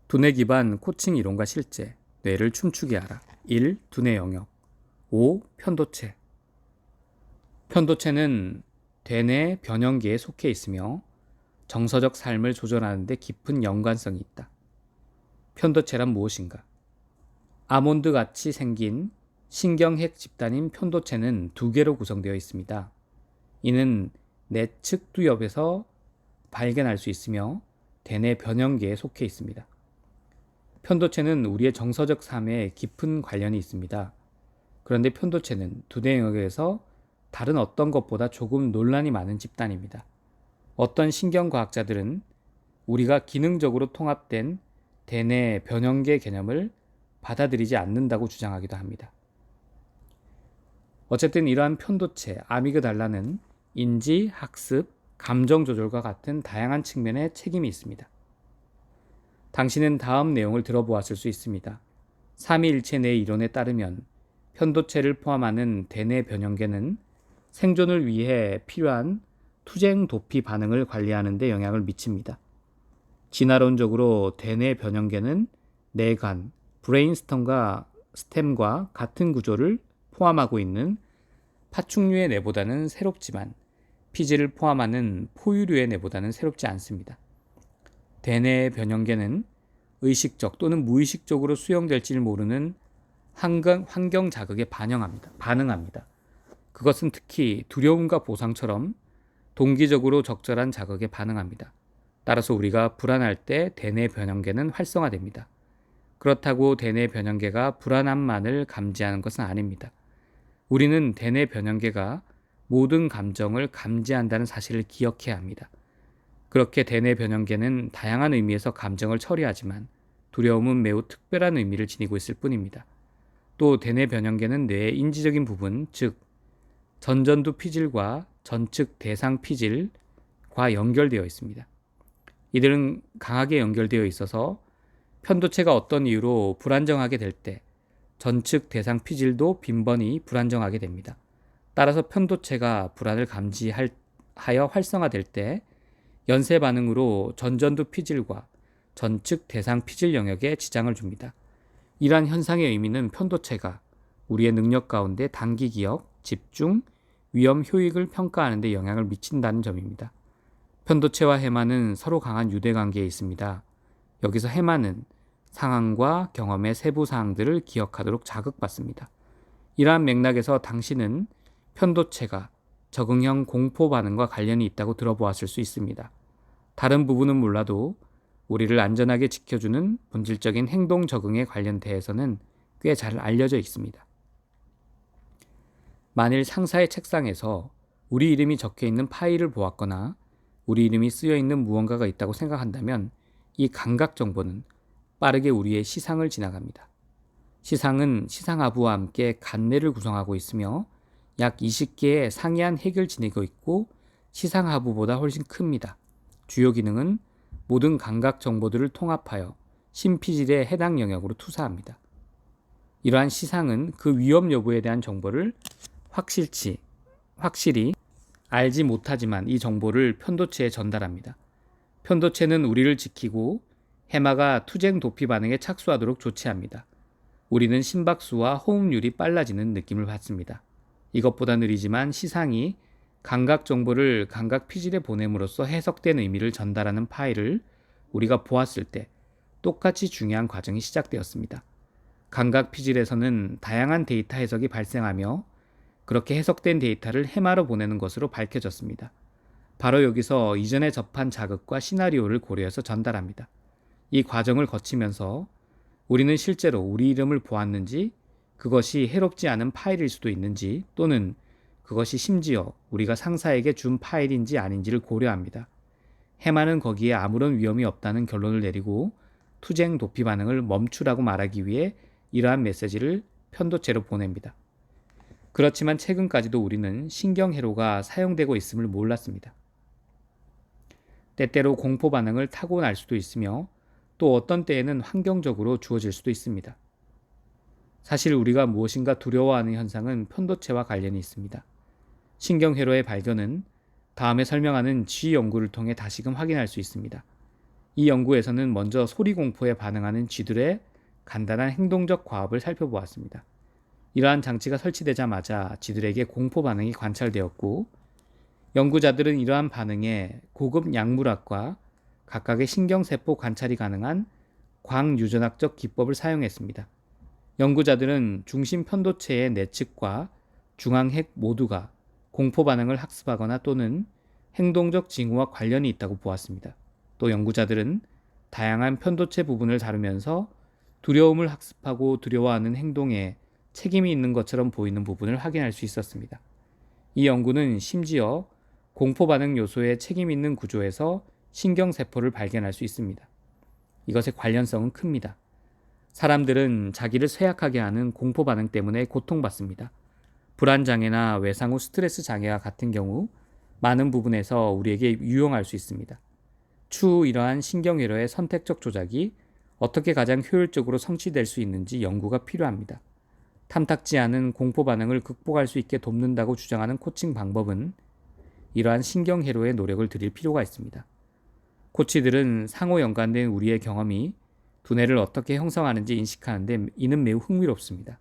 두뇌 기반 코칭 이론과 실제, 뇌를 춤추게 하라. 1. 두뇌 영역. 5. 편도체. 편도체는 대뇌 변형계에 속해 있으며 정서적 삶을 조절하는 데 깊은 연관성이 있다. 편도체란 무엇인가? 아몬드 같이 생긴 신경핵 집단인 편도체는 두 개로 구성되어 있습니다. 이는 내측 두엽에서 발견할 수 있으며 대뇌 변형계에 속해 있습니다. 편도체는 우리의 정서적 삶에 깊은 관련이 있습니다. 그런데 편도체는 두뇌 영역에서 다른 어떤 것보다 조금 논란이 많은 집단입니다. 어떤 신경과학자들은 우리가 기능적으로 통합된 대뇌 변형계 개념을 받아들이지 않는다고 주장하기도 합니다. 어쨌든 이러한 편도체, 아미그달라는 인지, 학습, 감정 조절과 같은 다양한 측면에 책임이 있습니다. 당신은 다음 내용을 들어보았을 수 있습니다. 삼위일체 내 이론에 따르면 편도체를 포함하는 대뇌 변형계는 생존을 위해 필요한 투쟁 도피 반응을 관리하는 데 영향을 미칩니다. 진화론적으로 대뇌 변형계는 뇌간, 스템과 같은 구조를 포함하고 있는 파충류의 뇌보다는 새롭지만 피지를 포함하는 포유류의 뇌보다는 새롭지 않습니다. 대뇌 변형계는 의식적 또는 무의식적으로 수용될지 모르는 환경 자극에 반응합니다. 그것은 특히 두려움과 보상처럼 동기적으로 적절한 자극에 반응합니다. 따라서 우리가 불안할 때 대뇌 변형계는 활성화됩니다. 그렇다고 대뇌 변형계가 불안함만을 감지하는 것은 아닙니다. 우리는 대뇌 변형계가 모든 감정을 감지한다는 사실을 기억해야 합니다. 그렇게 대뇌 변형계는 다양한 의미에서 감정을 처리하지만 두려움은 매우 특별한 의미를 지니고 있을 뿐입니다. 또 대뇌 변형계는 뇌의 인지적인 부분, 즉 전전두 피질과 전측 대상 피질과 연결되어 있습니다. 이들은 강하게 연결되어 있어서 편도체가 어떤 이유로 불안정하게 될 때 전측 대상 피질도 빈번히 불안정하게 됩니다. 따라서 편도체가 불안을 감지하여 활성화될 때 연쇄 반응으로 전전두 피질과 전측 대상 피질 영역에 지장을 줍니다. 이러한 현상의 의미는 편도체가 우리의 능력 가운데 단기 기억, 집중, 위험 효익을 평가하는 데 영향을 미친다는 점입니다. 편도체와 해마는 서로 강한 유대관계에 있습니다. 여기서 해마는 상황과 경험의 세부 사항들을 기억하도록 자극받습니다. 이러한 맥락에서 당신은 편도체가 적응형 공포 반응과 관련이 있다고 들어보았을 수 있습니다. 다른 부분은 몰라도 우리를 안전하게 지켜주는 본질적인 행동 적응에 관련돼서는 꽤 잘 알려져 있습니다. 만일 상사의 책상에서 우리 이름이 적혀 있는 파일을 보았거나 우리 이름이 쓰여 있는 무언가가 있다고 생각한다면 이 감각 정보는 빠르게 우리의 시상을 지나갑니다. 시상은 시상하부와 함께 간뇌를 구성하고 있으며 약 20개의 상이한 핵을 지니고 있고 시상하부보다 훨씬 큽니다. 주요 기능은 모든 감각 정보들을 통합하여 심피질의 해당 영역으로 투사합니다. 이러한 시상은 그 위험 여부에 대한 정보를 확실히 알지 못하지만 이 정보를 편도체에 전달합니다. 편도체는 우리를 지키고 해마가 투쟁 도피 반응에 착수하도록 조치합니다. 우리는 심박수와 호흡률이 빨라지는 느낌을 받습니다. 이것보다 느리지만 시상이 감각 정보를 감각 피질에 보냄으로써 해석된 의미를 전달하는 파일을 우리가 보았을 때 똑같이 중요한 과정이 시작되었습니다. 감각 피질에서는 다양한 데이터 해석이 발생하며 그렇게 해석된 데이터를 해마로 보내는 것으로 밝혀졌습니다. 바로 여기서 이전에 접한 자극과 시나리오를 고려해서 전달합니다. 이 과정을 거치면서 우리는 실제로 우리 이름을 보았는지, 그것이 해롭지 않은 파일일 수도 있는지, 또는 그것이 심지어 우리가 상사에게 준 파일인지 아닌지를 고려합니다. 해마는 거기에 아무런 위험이 없다는 결론을 내리고 투쟁 도피 반응을 멈추라고 말하기 위해 이러한 메시지를 편도체로 보냅니다. 그렇지만 최근까지도 우리는 신경회로가 사용되고 있음을 몰랐습니다. 때때로 공포 반응을 타고날 수도 있으며 또 어떤 때에는 환경적으로 주어질 수도 있습니다. 사실 우리가 무엇인가 두려워하는 현상은 편도체와 관련이 있습니다. 신경회로의 발견은 다음에 설명하는 쥐 연구를 통해 다시금 확인할 수 있습니다. 이 연구에서는 먼저 소리 공포에 반응하는 쥐들의 간단한 행동적 과업을 살펴보았습니다. 이러한 장치가 설치되자마자 쥐들에게 공포 반응이 관찰되었고, 연구자들은 이러한 반응에 고급 약물학과 각각의 신경세포 관찰이 가능한 광유전학적 기법을 사용했습니다. 연구자들은 중심 편도체의 내측과 중앙핵 모두가 공포 반응을 학습하거나 또는 행동적 징후와 관련이 있다고 보았습니다. 또 연구자들은 다양한 편도체 부분을 다루면서 두려움을 학습하고 두려워하는 행동에 책임이 있는 것처럼 보이는 부분을 확인할 수 있었습니다. 이 연구는 심지어 공포 반응 요소에 책임 있는 구조에서 신경세포를 발견할 수 있습니다. 이것의 관련성은 큽니다. 사람들은 자기를 쇠약하게 하는 공포 반응 때문에 고통받습니다. 불안장애나 외상 후 스트레스 장애와 같은 경우 많은 부분에서 우리에게 유용할 수 있습니다. 추후 이러한 신경회로의 선택적 조작이 어떻게 가장 효율적으로 성취될 수 있는지 연구가 필요합니다. 탐탁지 않은 공포 반응을 극복할 수 있게 돕는다고 주장하는 코칭 방법은 이러한 신경회로에 노력을 들일 필요가 있습니다. 코치들은 상호 연관된 우리의 경험이 두뇌를 어떻게 형성하는지 인식하는데 이는 매우 흥미롭습니다.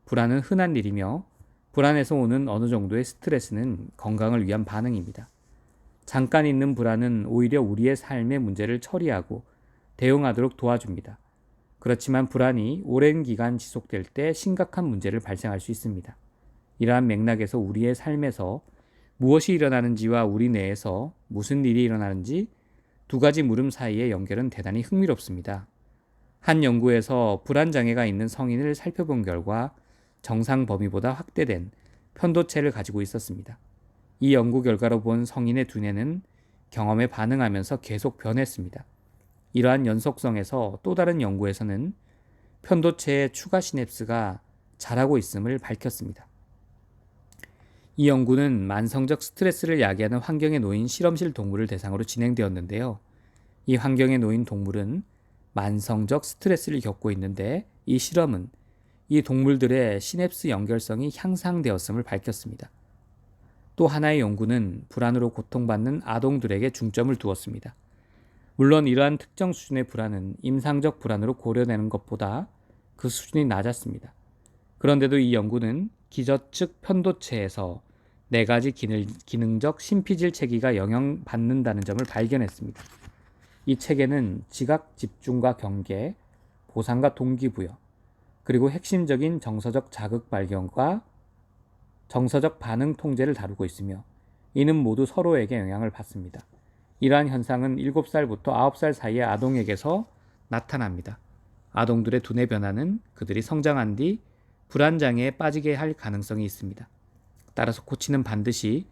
불안은 흔한 일이며 불안에서 오는 어느 정도의 스트레스는 건강을 위한 반응입니다. 잠깐 있는 불안은 오히려 우리의 삶의 문제를 처리하고 대응하도록 도와줍니다. 그렇지만 불안이 오랜 기간 지속될 때 심각한 문제를 발생할 수 있습니다. 이러한 맥락에서 우리의 삶에서 무엇이 일어나는지와 우리 내에서 무슨 일이 일어나는지 두 가지 물음 사이의 연결은 대단히 흥미롭습니다. 한 연구에서 불안 장애가 있는 성인을 살펴본 결과 정상 범위보다 확대된 편도체를 가지고 있었습니다. 이 연구 결과로 본 성인의 두뇌는 경험에 반응하면서 계속 변했습니다. 이러한 연속성에서 또 다른 연구에서는 편도체의 추가 시냅스가 자라고 있음을 밝혔습니다. 이 연구는 만성적 스트레스를 야기하는 환경에 놓인 실험실 동물을 대상으로 진행되었는데요. 이 환경에 놓인 동물은 만성적 스트레스를 겪고 있는데 이 실험은 이 동물들의 시냅스 연결성이 향상되었음을 밝혔습니다. 또 하나의 연구는 불안으로 고통받는 아동들에게 중점을 두었습니다. 물론 이러한 특정 수준의 불안은 임상적 불안으로 고려되는 것보다 그 수준이 낮았습니다. 그런데도 이 연구는 기저측 편도체에서 4가지 기능적 심피질 체계가 영향받는다는 점을 발견했습니다. 이 체계는 지각 집중과 경계, 보상과 동기부여, 그리고 핵심적인 정서적 자극 발견과 정서적 반응 통제를 다루고 있으며 이는 모두 서로에게 영향을 받습니다. 이러한 현상은 7살부터 9살 사이의 아동에게서 나타납니다. 아동들의 두뇌 변화는 그들이 성장한 뒤 불안장애에 빠지게 할 가능성이 있습니다. 따라서 코치는 반드시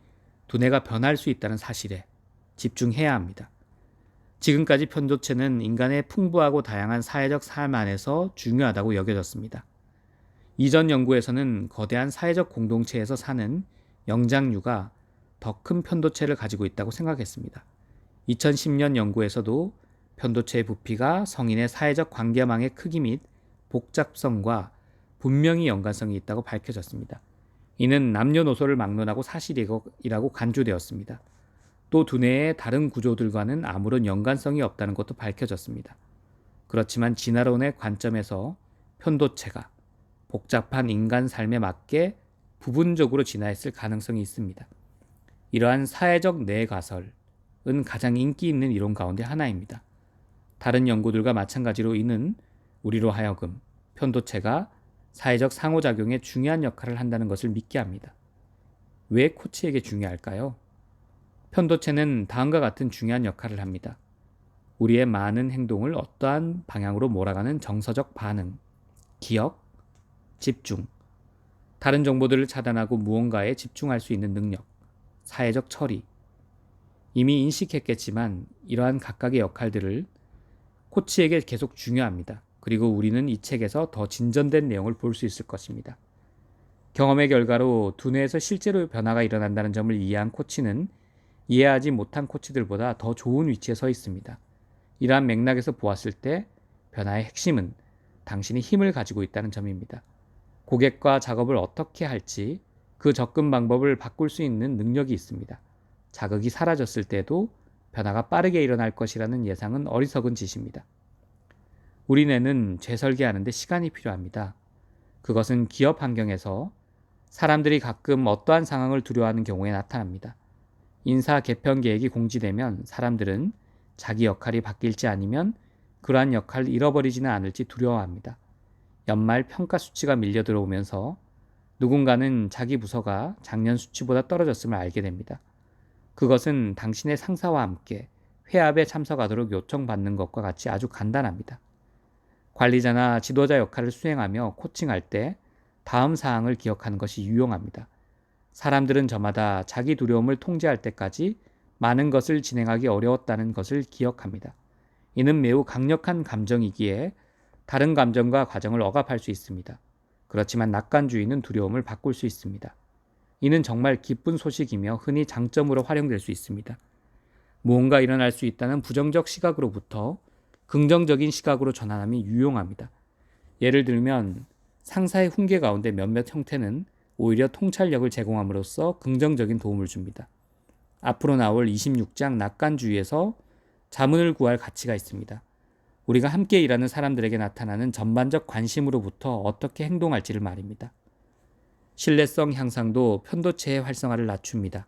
두뇌가 변할 수 있다는 사실에 집중해야 합니다. 지금까지 편도체는 인간의 풍부하고 다양한 사회적 삶 안에서 중요하다고 여겨졌습니다. 이전 연구에서는 거대한 사회적 공동체에서 사는 영장류가 더 큰 편도체를 가지고 있다고 생각했습니다. 2010년 연구에서도 편도체의 부피가 성인의 사회적 관계망의 크기 및 복잡성과 분명히 연관성이 있다고 밝혀졌습니다. 이는 남녀노소를 막론하고 사실이라고 간주되었습니다. 또 두뇌의 다른 구조들과는 아무런 연관성이 없다는 것도 밝혀졌습니다. 그렇지만 진화론의 관점에서 편도체가 복잡한 인간 삶에 맞게 부분적으로 진화했을 가능성이 있습니다. 이러한 사회적 뇌가설은 가장 인기 있는 이론 가운데 하나입니다. 다른 연구들과 마찬가지로 이는 우리로 하여금 편도체가 사회적 상호작용에 중요한 역할을 한다는 것을 믿게 합니다. 왜 코치에게 중요할까요? 편도체는 다음과 같은 중요한 역할을 합니다. 우리의 많은 행동을 어떠한 방향으로 몰아가는 정서적 반응, 기억, 집중, 다른 정보들을 차단하고 무언가에 집중할 수 있는 능력, 사회적 처리. 이미 인식했겠지만 이러한 각각의 역할들을 코치에게 계속 중요합니다. 그리고 우리는 이 책에서 더 진전된 내용을 볼 수 있을 것입니다. 경험의 결과로 두뇌에서 실제로 변화가 일어난다는 점을 이해한 코치는 이해하지 못한 코치들보다 더 좋은 위치에 서 있습니다. 이러한 맥락에서 보았을 때 변화의 핵심은 당신이 힘을 가지고 있다는 점입니다. 고객과 작업을 어떻게 할지 그 접근 방법을 바꿀 수 있는 능력이 있습니다. 자극이 사라졌을 때도 변화가 빠르게 일어날 것이라는 예상은 어리석은 짓입니다. 우리 뇌는 재설계하는데 시간이 필요합니다. 그것은 기업 환경에서 사람들이 가끔 어떠한 상황을 두려워하는 경우에 나타납니다. 인사 개편 계획이 공지되면 사람들은 자기 역할이 바뀔지 아니면 그러한 역할을 잃어버리지는 않을지 두려워합니다. 연말 평가 수치가 밀려 들어오면서 누군가는 자기 부서가 작년 수치보다 떨어졌음을 알게 됩니다. 그것은 당신의 상사와 함께 회합에 참석하도록 요청받는 것과 같이 아주 간단합니다. 관리자나 지도자 역할을 수행하며 코칭할 때 다음 사항을 기억하는 것이 유용합니다. 사람들은 저마다 자기 두려움을 통제할 때까지 많은 것을 진행하기 어려웠다는 것을 기억합니다. 이는 매우 강력한 감정이기에 다른 감정과 과정을 억압할 수 있습니다. 그렇지만 낙관주의는 두려움을 바꿀 수 있습니다. 이는 정말 기쁜 소식이며 흔히 장점으로 활용될 수 있습니다. 무언가 일어날 수 있다는 부정적 시각으로부터 긍정적인 시각으로 전환함이 유용합니다. 예를 들면 상사의 훈계 가운데 몇몇 형태는 오히려 통찰력을 제공함으로써 긍정적인 도움을 줍니다. 앞으로 나올 26장 낙관주의에서 자문을 구할 가치가 있습니다. 우리가 함께 일하는 사람들에게 나타나는 전반적 관심으로부터 어떻게 행동할지를 말입니다. 신뢰성 향상도 편도체의 활성화를 낮춥니다.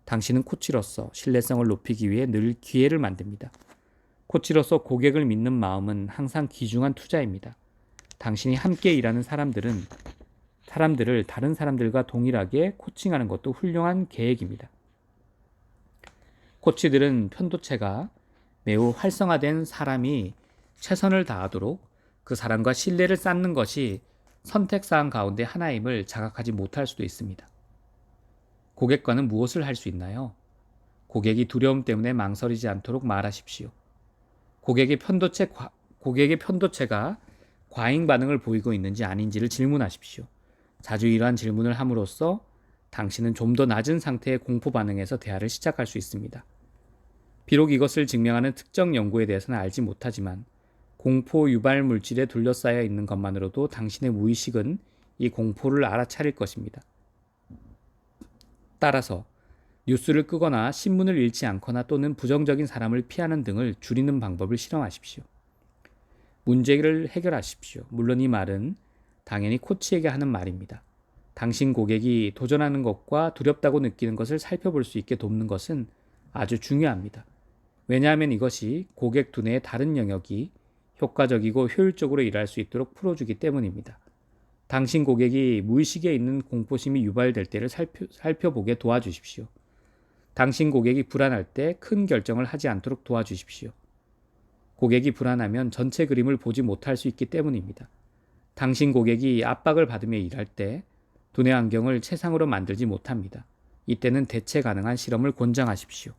당신은 코치로서 신뢰성을 높이기 위해 늘 기회를 만듭니다. 코치로서 고객을 믿는 마음은 항상 귀중한 투자입니다. 당신이 함께 일하는 사람들을 다른 사람들과 동일하게 코칭하는 것도 훌륭한 계획입니다. 코치들은 편도체가 매우 활성화된 사람이 최선을 다하도록 그 사람과 신뢰를 쌓는 것이 선택사항 가운데 하나임을 자각하지 못할 수도 있습니다. 고객과는 무엇을 할 수 있나요? 고객이 두려움 때문에 망설이지 않도록 말하십시오. 고객의 편도체가 과잉 반응을 보이고 있는지 아닌지를 질문하십시오. 자주 이러한 질문을 함으로써 당신은 좀 더 낮은 상태의 공포 반응에서 대화를 시작할 수 있습니다. 비록 이것을 증명하는 특정 연구에 대해서는 알지 못하지만 공포 유발 물질에 둘러싸여 있는 것만으로도 당신의 무의식은 이 공포를 알아차릴 것입니다. 따라서 뉴스를 끄거나 신문을 읽지 않거나 또는 부정적인 사람을 피하는 등을 줄이는 방법을 실험하십시오. 문제를 해결하십시오. 물론 이 말은 당연히 코치에게 하는 말입니다. 당신 고객이 도전하는 것과 두렵다고 느끼는 것을 살펴볼 수 있게 돕는 것은 아주 중요합니다. 왜냐하면 이것이 고객 두뇌의 다른 영역이 효과적이고 효율적으로 일할 수 있도록 풀어주기 때문입니다. 당신 고객이 무의식에 있는 공포심이 유발될 때를 살펴보게 도와주십시오. 당신 고객이 불안할 때 큰 결정을 하지 않도록 도와주십시오. 고객이 불안하면 전체 그림을 보지 못할 수 있기 때문입니다. 당신 고객이 압박을 받으며 일할 때 두뇌 환경을 최상으로 만들지 못합니다. 이때는 대체 가능한 실험을 권장하십시오.